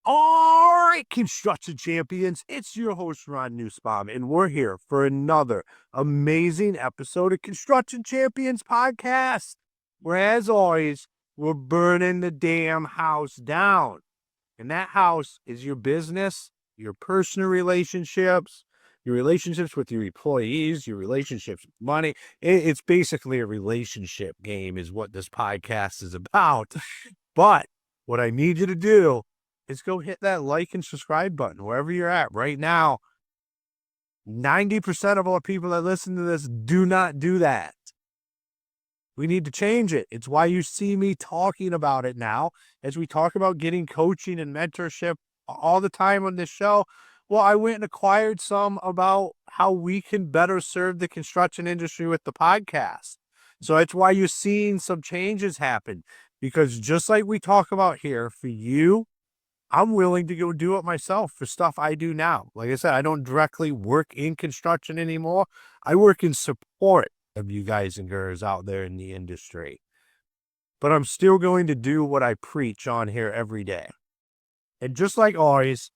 All right, construction champions, it's your host, Ron Nussbaum, and we're here for another amazing episode of Construction Champions Podcast, where, as always, we're burning the damn house down. And that house is your business, your personal relationships, your relationships with your employees, your relationships with money. It's basically a relationship game is what this podcast is about. But what I need you to do is go hit that like and subscribe button wherever you're at right now. 90% of all people that listen to this do not do that. We need to change it. It's why you see me talking about it now as we talk about getting coaching and mentorship all the time on this show. Well, I went and acquired some about how we can better serve the construction industry with the podcast. So that's why you're seeing some changes happen, because just like we talk about here for you, I'm willing to go do it myself for stuff I do now. Like I said, I don't directly work in construction anymore. I work in support of you guys and girls out there in the industry. But I'm still going to do what I preach on here every day. And just like always,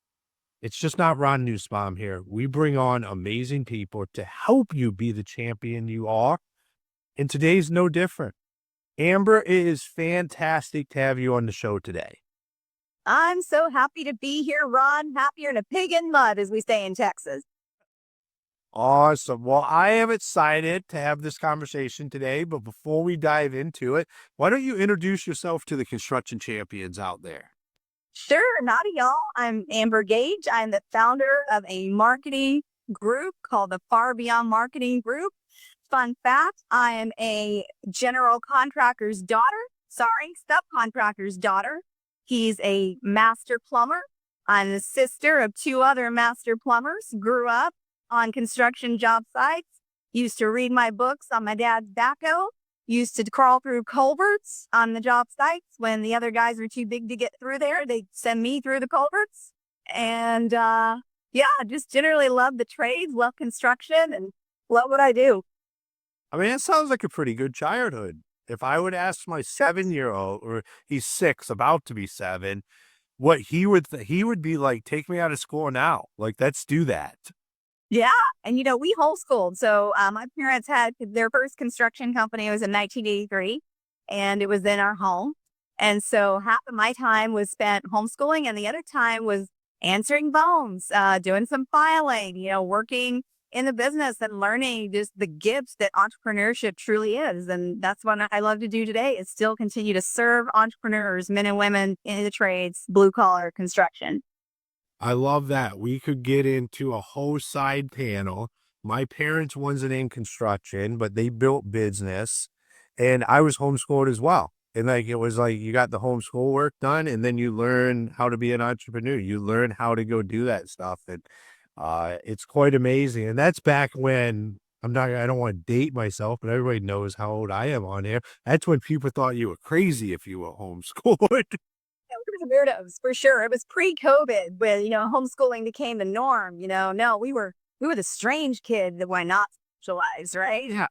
it's just not Ron Nussbaum here. We bring on amazing people to help you be the champion you are. And today's no different. Amber, it is fantastic to have you on the show today. I'm so happy to be here, Ron. Happier than a pig in mud, as we say in Texas. Awesome. Well, I am excited to have this conversation today, but before we dive into it, why don't you introduce yourself to the construction champions out there? Sure, naughty y'all. I'm Amber Gaige. I'm the founder of a marketing group called the Far Beyond Marketing Group. Fun fact, I am a general contractor's subcontractor's daughter. He's a master plumber. I'm the sister of two other master plumbers. Grew up on construction job sites. Used to read my books on my dad's backhoe. Used to crawl through culverts on the job sites. When the other guys were too big to get through there, they'd send me through the culverts. And just generally love the trades, love construction, and love what I do. I mean, it sounds like a pretty good childhood. If I would ask my 7-year-old, or he's 6, about to be 7, what he would be like, take me out of school now. Like, let's do that. Yeah. And, we homeschooled. So my parents had their first construction company was in 1983, and it was in our home. And so half of my time was spent homeschooling, and the other time was answering phones, doing some filing, working in the business and learning just the gifts that entrepreneurship truly is. And that's what I love to do today, is still continue to serve entrepreneurs, men and women in the trades, blue collar construction. I love that. We could get into a whole side panel. My parents wasn't in construction, but they built business, and I was homeschooled as well. And it was like you got the homeschool work done, and then you learn how to be an entrepreneur. You learn how to go do that stuff. And it's quite amazing. And that's back when I don't want to date myself, but everybody knows how old I am on here. That's when people thought you were crazy if you were homeschooled. We were the weirdos for sure. It was pre-COVID when, homeschooling became the norm. No, we were the strange kid that were not socialized, right? Yeah.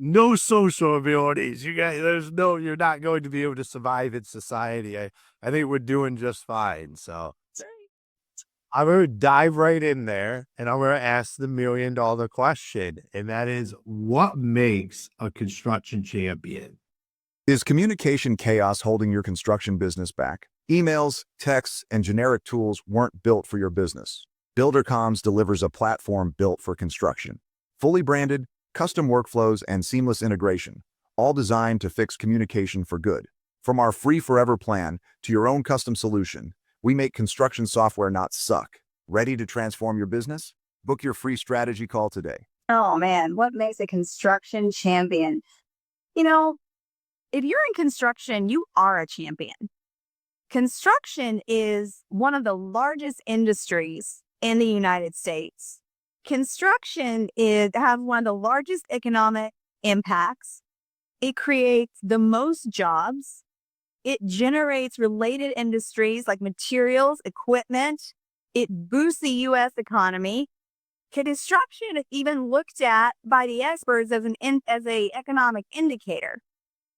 No social abilities. You guys, you're not going to be able to survive in society. I think we're doing just fine. So I'm going to dive right in there, and I'm going to ask the $1 million question. And that is, what makes a construction champion? Is communication chaos holding your construction business back? Emails, texts, and generic tools weren't built for your business. BuilderComms delivers a platform built for construction. Fully branded, custom workflows, and seamless integration, all designed to fix communication for good. From our free forever plan to your own custom solution, we make construction software not suck. Ready to transform your business? Book your free strategy call today. Oh man, what makes a construction champion? If you're in construction, you are a champion. Construction is one of the largest industries in the United States. Construction has one of the largest economic impacts. It creates the most jobs. It generates related industries like materials, equipment. It boosts the U.S. economy. Construction is even looked at by the experts as an economic indicator.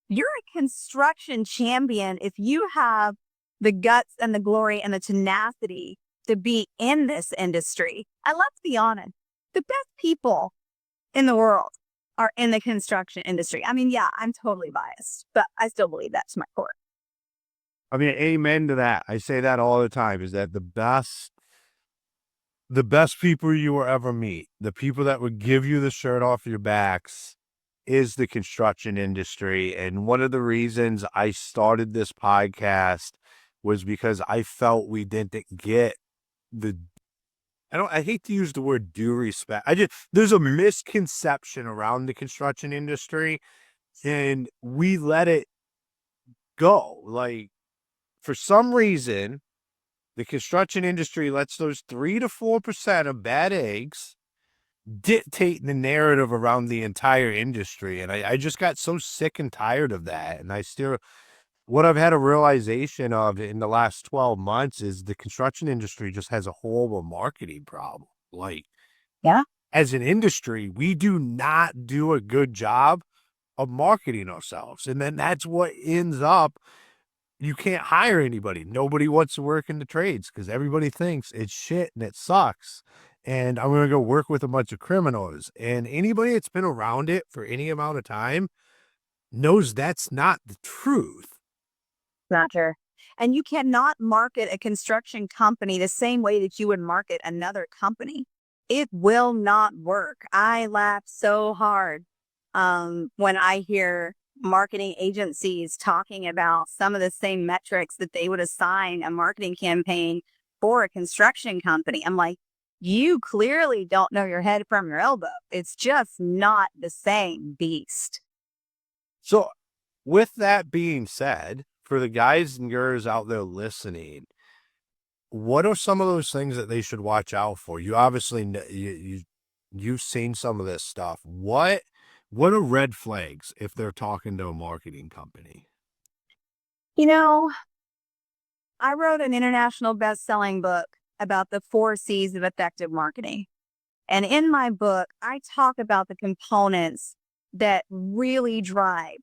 You're a construction champion if you have the guts and the glory and the tenacity to be in this industry. And let's be honest, the best people in the world are in the construction industry. I mean, yeah, I'm totally biased, but I still believe that to my core. I mean, amen to that. I say that all the time, is that the best people you will ever meet, the people that would give you the shirt off your backs, is the construction industry. And one of the reasons I started this podcast was because I felt we didn't get the, I hate to use the word due respect. There's a misconception around the construction industry and we let it go. Like, for some reason, the construction industry lets those 3 to 4% of bad eggs dictate the narrative around the entire industry. And I just got so sick and tired of that. And what I've had a realization of in the last 12 months is the construction industry just has a horrible marketing problem. Like, Yeah. as an industry, we do not do a good job of marketing ourselves. And then that's what ends up, you can't hire anybody. Nobody wants to work in the trades because everybody thinks it's shit and it sucks. And I'm going to go work with a bunch of criminals. And anybody that's been around it for any amount of time knows that's not the truth. Not true. And you cannot market a construction company the same way that you would market another company. It will not work. I laugh so hard when I hear marketing agencies talking about some of the same metrics that they would assign a marketing campaign for a construction company. I'm like, you clearly don't know your head from your elbow. It's just not the same beast. So with that being said, for the guys and girls out there listening, what are some of those things that they should watch out for? You obviously you've seen some of this stuff. What are red flags if they're talking to a marketing company? You know, I wrote an international best-selling book about the 4 C's of effective marketing. And in my book, I talk about the components that really drive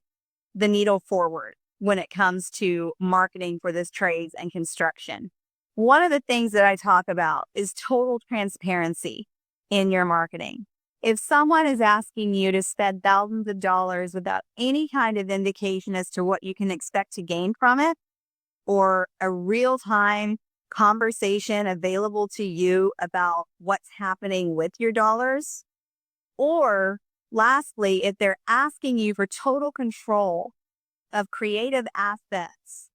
the needle forward when it comes to marketing for this trades and construction. One of the things that I talk about is total transparency in your marketing. If someone is asking you to spend thousands of dollars without any kind of indication as to what you can expect to gain from it, or a real-time conversation available to you about what's happening with your dollars, or lastly, if they're asking you for total control of creative assets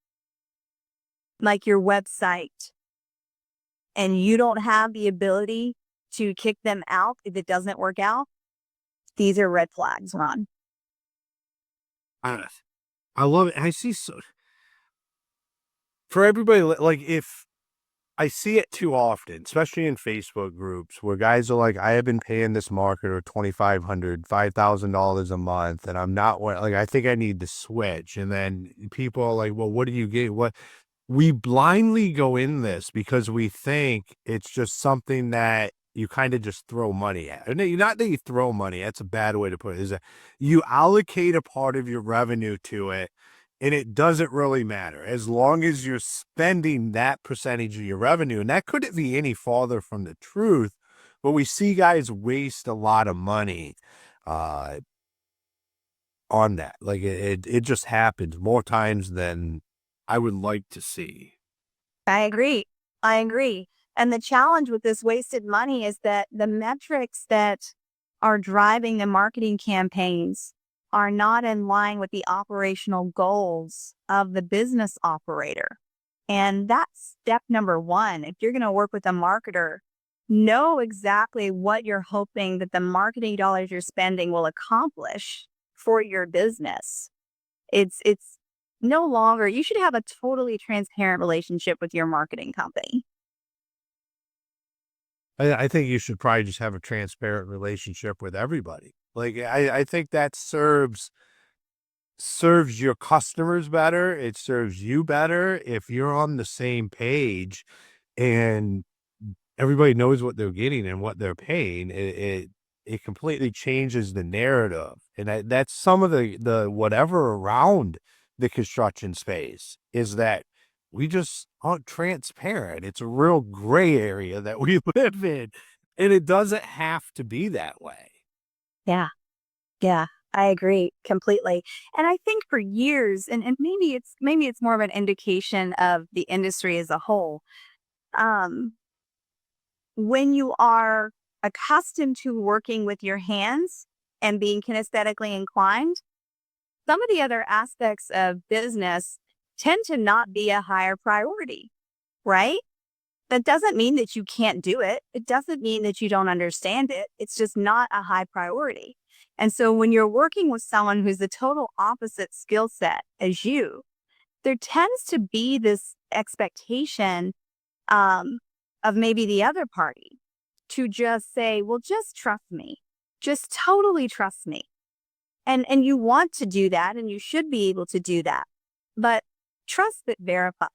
like your website, and you don't have the ability to kick them out if it doesn't work out, these are red flags, Ron. I love it. I see for everybody, like, if I see it too often, especially in Facebook groups where guys are like, I have been paying this marketer $2,500, $5,000 a month, and I'm not, like, I think I need to switch. And then people are like, well, what do you get? What? We blindly go in this because we think it's just something that you kind of just throw money at. And not that you throw money, that's a bad way to put it, is that you allocate a part of your revenue to it, and it doesn't really matter as long as you're spending that percentage of your revenue. And that couldn't be any farther from the truth, but we see guys waste a lot of money on that. Like, it just happens more times than I would like to see. I agree. And the challenge with this wasted money is that the metrics that are driving the marketing campaigns are not in line with the operational goals of the business operator. And that's step number 1. If you're going to work with a marketer, know exactly what you're hoping that the marketing dollars you're spending will accomplish for your business. It's no longer, you should have a totally transparent relationship with your marketing company. I think you should probably just have a transparent relationship with everybody. Like, I think that serves your customers better. It serves you better if you're on the same page and everybody knows what they're getting and what they're paying. It completely changes the narrative. And that's some of the whatever around the construction space, is that We just aren't transparent. It's a real gray area that we live in, and it doesn't have to be that way. Yeah. Yeah, I agree completely. And I think for years, and maybe it's more of an indication of the industry as a whole. Um, when you are accustomed to working with your hands and being kinesthetically inclined, some of the other aspects of business tend to not be a higher priority, right? That doesn't mean that you can't do it. It doesn't mean that you don't understand it. It's just not a high priority. And so when you're working with someone who's the total opposite skill set as you, there tends to be this expectation um, of maybe the other party to just say, well, just trust me, just totally trust me. And you want to do that and you should be able to do that. But trust but verify,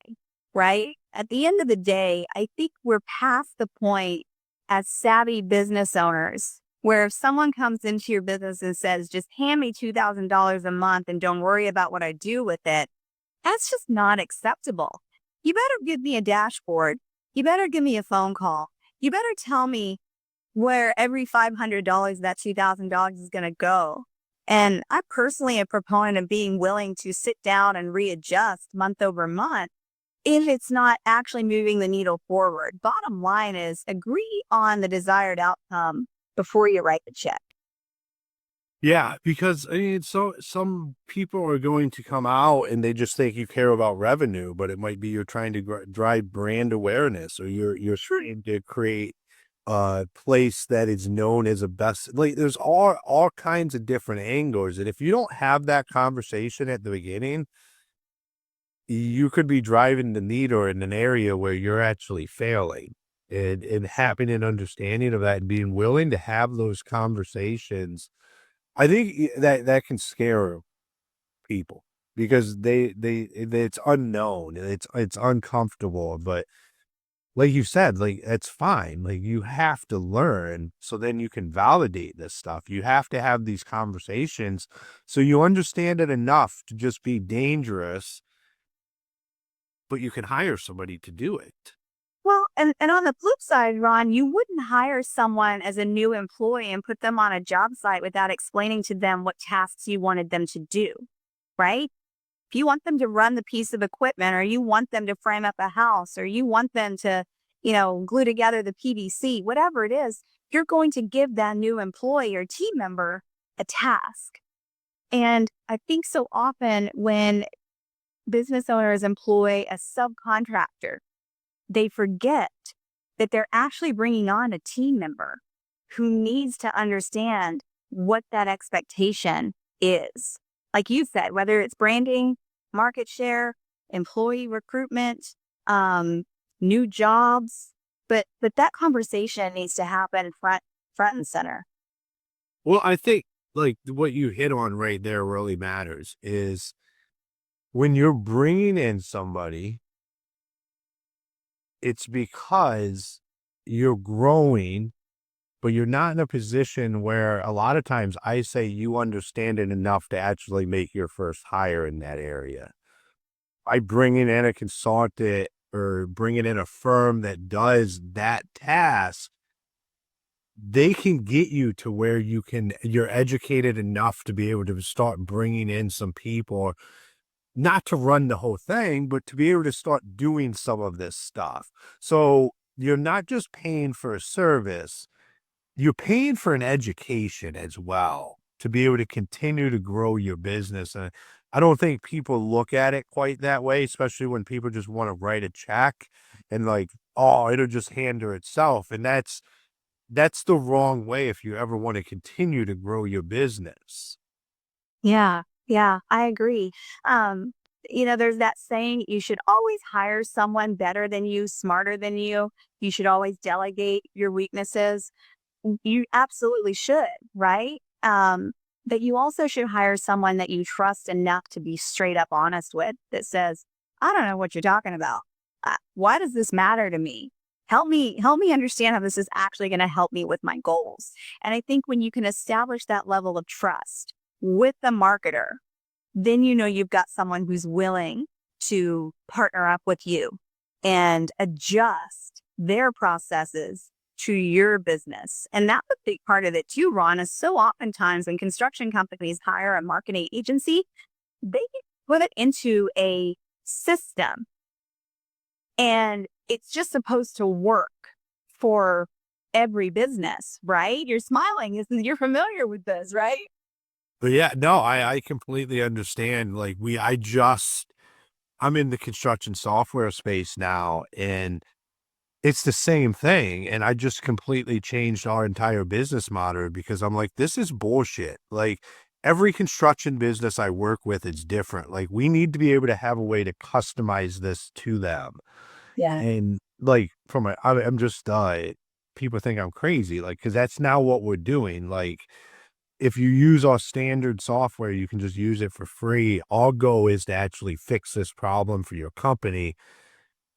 right? At the end of the day, I think we're past the point as savvy business owners where if someone comes into your business and says, just hand me $2,000 a month and don't worry about what I do with it, that's just not acceptable. You better give me a dashboard. You better give me a phone call. You better tell me where every $500 that $2,000 is going to go. And I personally am a proponent of being willing to sit down and readjust month over month if it's not actually moving the needle forward. Bottom line is agree on the desired outcome before you write the check. Yeah, because I mean, so some people are going to come out and they just think you care about revenue, but it might be you're trying to drive brand awareness, or you're trying to create a place that is known as a best. Like there's all kinds of different angles, and if you don't have that conversation at the beginning, you could be driving the needle in an area where you're actually failing. And having an understanding of that and being willing to have those conversations, I think that can scare people because it's unknown and it's uncomfortable. But like you said, like it's fine. Like you have to learn so then you can validate this stuff. You have to have these conversations so you understand it enough to just be dangerous, but you can hire somebody to do it. Well, and on the flip side, Ron, you wouldn't hire someone as a new employee and put them on a job site without explaining to them what tasks you wanted them to do, right? If you want them to run the piece of equipment, or you want them to frame up a house, or you want them to, glue together the PVC, whatever it is, you're going to give that new employee or team member a task. And I think so often when business owners employ a subcontractor, they forget that they're actually bringing on a team member who needs to understand what that expectation is. Like you said, whether it's branding, market share, employee recruitment, new jobs, but that conversation needs to happen front and center. Well, I think like what you hit on right there really matters is when you're bringing in somebody, it's because you're growing, but you're not in a position where a lot of times I say you understand it enough to actually make your first hire in that area. By bringing in a consultant or bringing in a firm that does that task, they can get you to where you're educated enough to be able to start bringing in some people, not to run the whole thing, but to be able to start doing some of this stuff. So you're not just paying for a service, you're paying for an education as well to be able to continue to grow your business. And I don't think people look at it quite that way, especially when people just want to write a check and like, oh, it'll just handle itself. And that's the wrong way if you ever want to continue to grow your business. Yeah, yeah, I agree. Um, there's that saying, you should always hire someone better than you, smarter than you. You should always delegate your weaknesses. You absolutely should, right? But you also should hire someone that you trust enough to be straight up honest with, that says, I don't know what you're talking about. Why does this matter to me? Help me understand how this is actually going to help me with my goals. And I think when you can establish that level of trust with the marketer, then you've got someone who's willing to partner up with you and adjust their processes to your business. And that's a big part of it too, Ron, is so oftentimes when construction companies hire a marketing agency, they put it into a system and it's just supposed to work for every business, right? You're smiling. You're familiar with this, right? But yeah, no, I completely understand. Like I'm in the construction software space now, and it's the same thing. And I just completely changed our entire business model because I'm like, this is bullshit. Like every construction business I work with is different. Like we need to be able to have a way to customize this to them. Yeah. And like I'm just, people think I'm crazy, like, cause that's now what we're doing. Like if you use our standard software, you can just use it for free. Our goal is to actually fix this problem for your company.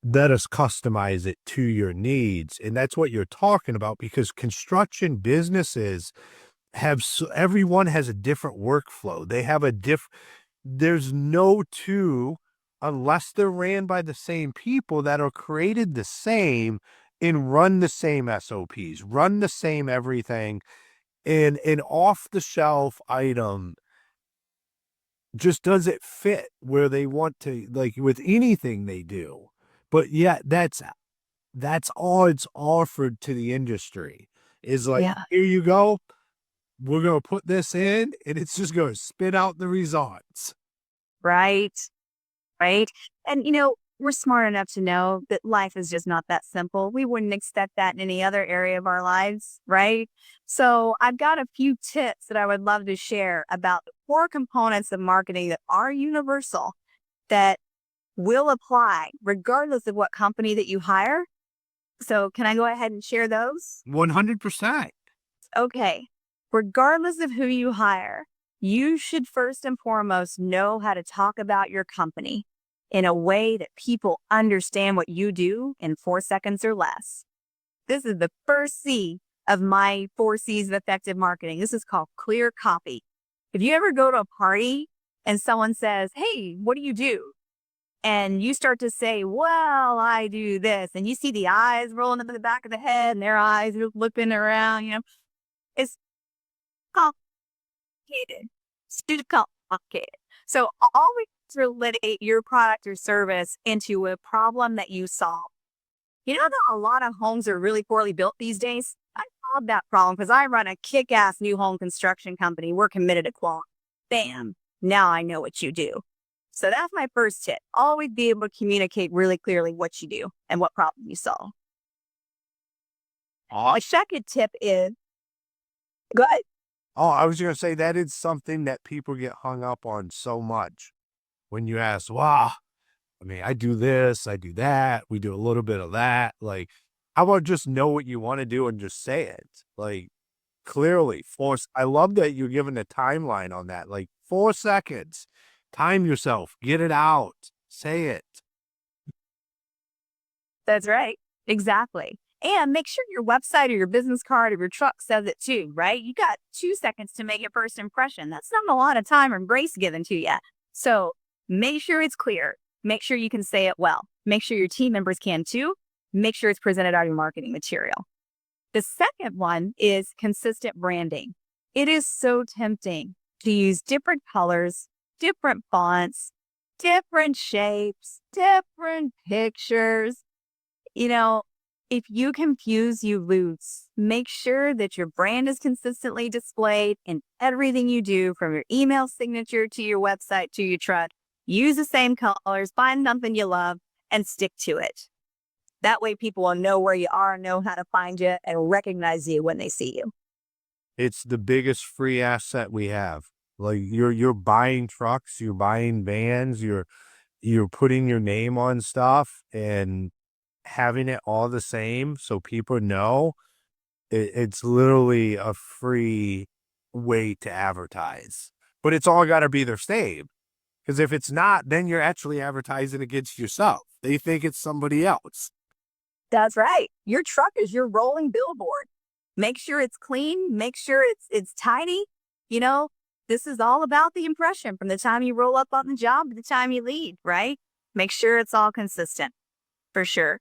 Let us customize it to your needs. And that's what you're talking about because construction businesses everyone has a different workflow. They have there's no two, unless they're ran by the same people that are created the same and run the same SOPs, run the same everything. And an off the shelf item just doesn't fit where they want to, like with anything they do. But yeah, that's all it's offered to the industry is like, Yeah. here you go. We're going to put this in and it's just going to spit out the results. Right. Right. And, we're smart enough to know that life is just not that simple. We wouldn't expect that in any other area of our lives. Right. So I've got a few tips that I would love to share about the core components of marketing that are universal that will apply regardless of what company that you hire. So can I go ahead and share those? 100%. Okay. Regardless of who you hire, you should first and foremost know how to talk about your company in a way that people understand what you do in 4 seconds or less. This is the first C of my 4 C's of effective marketing. This is called clear copy. If you ever go to a party and someone says, "Hey, what do you do?" And you start to say, "Well, I do this." And you see the eyes rolling up in the back of the head and their eyes are looking around, it's complicated. It's too complicated. So always relate your product or service into a problem that you solve. You know that a lot of homes are really poorly built these days? I solved that problem because I run a kick-ass new home construction company. We're committed to quality. Bam. Now I know what you do. So that's my first tip. Always be able to communicate really clearly what you do and what problem you solve. My second tip is, go ahead. Oh, I was going to say that is something that people get hung up on so much. When you ask, wow, I mean, I do this, I do that, we do a little bit of that. Like, how about just know what you want to do and just say it? Like, clearly, I love that you're given a timeline on that. Like, 4 seconds, time yourself, get it out, say it. That's right. Exactly. And make sure your website or your business card or your truck says it too, right? You got 2 seconds to make your first impression. That's not a lot of time or grace given to you. So make sure it's clear. Make sure you can say it well. Make sure your team members can too. Make sure it's presented on your marketing material. The second one is consistent branding. It is so tempting to use different colors, different fonts, different shapes, different pictures. If you confuse, you lose. Make sure that your brand is consistently displayed in everything you do, from your email signature to your website to your truck. Use the same colors, find something you love, and stick to it. That way people will know where you are, know how to find you, and recognize you when they see you. It's the biggest free asset we have. Like you're buying trucks, you're buying vans, you're putting your name on stuff and having it all the same so people know. It's literally a free way to advertise. But it's all got to be the same. Because if it's not, then you're actually advertising against yourself. They think it's somebody else. That's right. Your truck is your rolling billboard. Make sure it's clean. Make sure it's tidy. This is all about the impression from the time you roll up on the job to the time you leave, right? Make sure it's all consistent, for sure.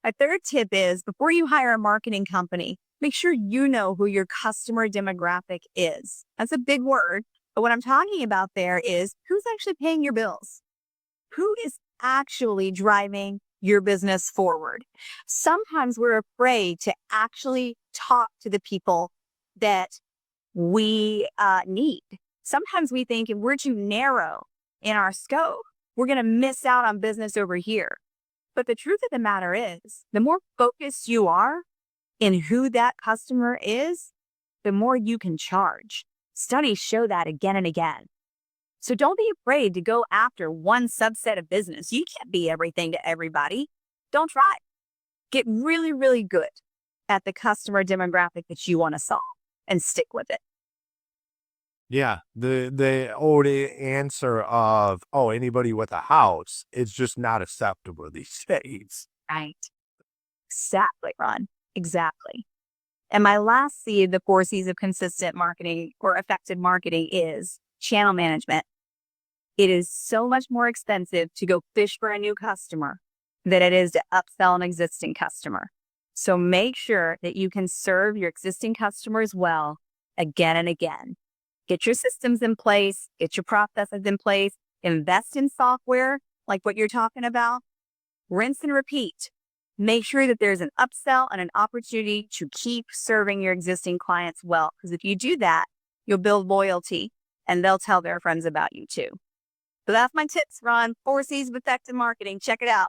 My third tip is before you hire a marketing company, make sure you know who your customer demographic is. That's a big word, but what I'm talking about there is who's actually paying your bills? Who is actually driving your business forward? Sometimes we're afraid to actually talk to the people that we need. Sometimes we think if we're too narrow in our scope, we're going to miss out on business over here. But the truth of the matter is, the more focused you are in who that customer is, the more you can charge. Studies show that again and again. So don't be afraid to go after one subset of business. You can't be everything to everybody. Don't try. Get really, really good at the customer demographic that you want to solve and stick with it. Yeah, the old answer of, oh, anybody with a house is just not acceptable these days. Right. Exactly, Ron. Exactly. And my last C, the 4 C's of consistent marketing or effective marketing, is channel management. It is so much more expensive to go fish for a new customer than it is to upsell an existing customer. So make sure that you can serve your existing customers well again and again. Get your systems in place, get your processes in place, invest in software like what you're talking about, rinse and repeat. Make sure that there's an upsell and an opportunity to keep serving your existing clients well. Because if you do that, you'll build loyalty and they'll tell their friends about you too. So that's my tips, Ron. 4 C's of effective marketing. Check it out.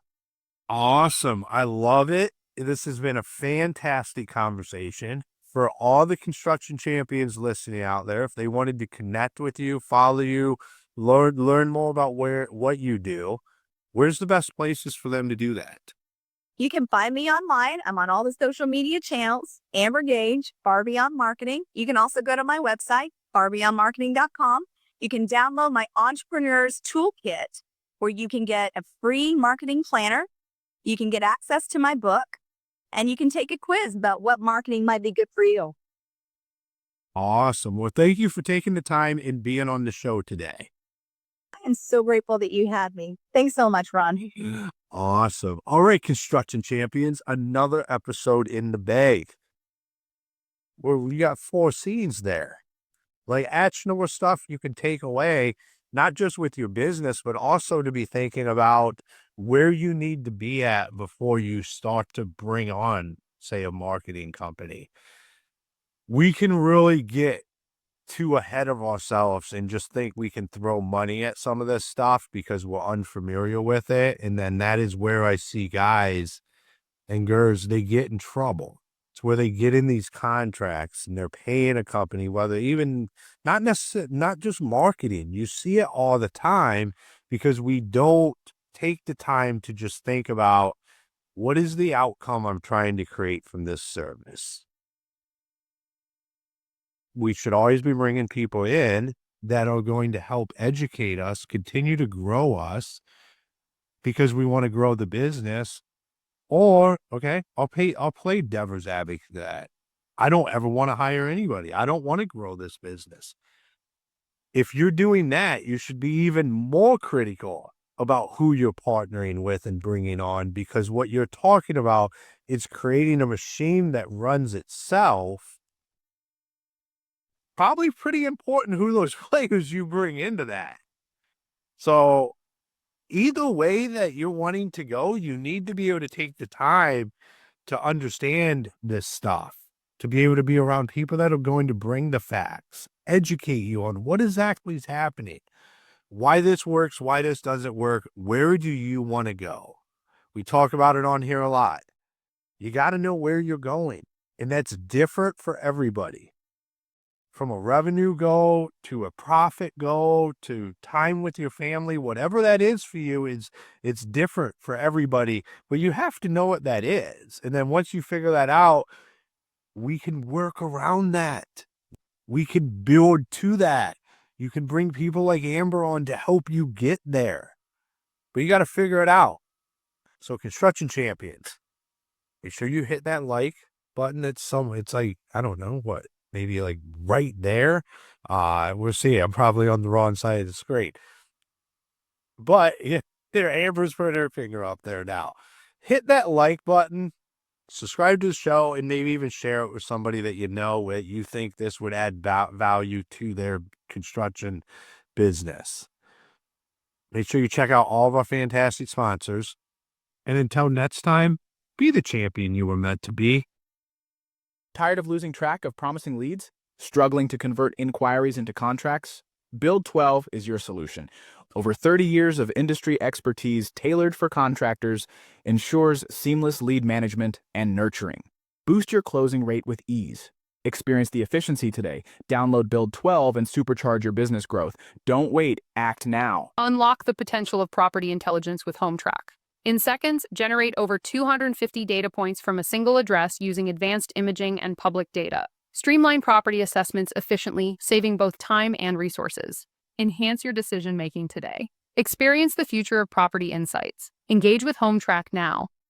Awesome. I love it. This has been a fantastic conversation. For all the construction champions listening out there, if they wanted to connect with you, follow you, learn more about what you do, where's the best places for them to do that? You can find me online. I'm on all the social media channels. Amber Gaige, Far Beyond Marketing. You can also go to my website, farbeyondmarketing.com. You can download my Entrepreneur's Toolkit, where you can get a free marketing planner. You can get access to my book, and you can take a quiz about what marketing might be good for you. Awesome. Well, thank you for taking the time and being on the show today. I'm so grateful that you had me. Thanks so much, Ron. Awesome. All right, construction champions, another episode in the bag. Where we got 4 C's there. Like actionable stuff you can take away, not just with your business, but also to be thinking about where you need to be at before you start to bring on, say, a marketing company. We can really get too ahead of ourselves and just think we can throw money at some of this stuff because we're unfamiliar with it. And then that is where I see guys and girls, they get in trouble. It's where they get in these contracts and they're paying a company, whether even not just marketing. You see it all the time because we don't take the time to just think about what is the outcome I'm trying to create from this service. We should always be bringing people in that are going to help educate us, continue to grow us because we want to grow the business. Or, okay, I'll play devil's advocate to that. I don't ever want to hire anybody. I don't want to grow this business. If you're doing that, you should be even more critical about who you're partnering with and bringing on, because what you're talking about is creating a machine that runs itself. Probably pretty important who those players you bring into that. So either way that you're wanting to go, you need to be able to take the time to understand this stuff, to be able to be around people that are going to bring the facts, educate you on what exactly is happening, why this works, why this doesn't work, where do you want to go? We talk about it on here a lot. You got to know where you're going, and that's different for everybody. From a revenue goal to a profit goal to time with your family, whatever that is for you, it's different for everybody, but you have to know what that is. And then once you figure that out, we can work around that. We can build to that. You can bring people like Amber on to help you get there, but you got to figure it out. So construction champions, make sure you hit that like button. It's like, I don't know what, maybe like right there. We'll see. I'm probably on the wrong side of the screen. But yeah, there. Amber's putting her finger up there now. Hit that like button, subscribe to the show, and maybe even share it with somebody that you know that you think this would add value to their construction business. Make sure you check out all of our fantastic sponsors. And until next time, be the champion you were meant to be. Tired of losing track of promising leads? Struggling to convert inquiries into contracts? Build 12 is your solution. Over 30 years of industry expertise tailored for contractors ensures seamless lead management and nurturing. Boost your closing rate with ease. Experience the efficiency today. Download Build 12 and supercharge your business growth. Don't wait, act now. Unlock the potential of property intelligence with HomeTrack. In seconds, generate over 250 data points from a single address using advanced imaging and public data. Streamline property assessments efficiently, saving both time and resources. Enhance your decision-making today. Experience the future of property insights. Engage with HomeTrack now.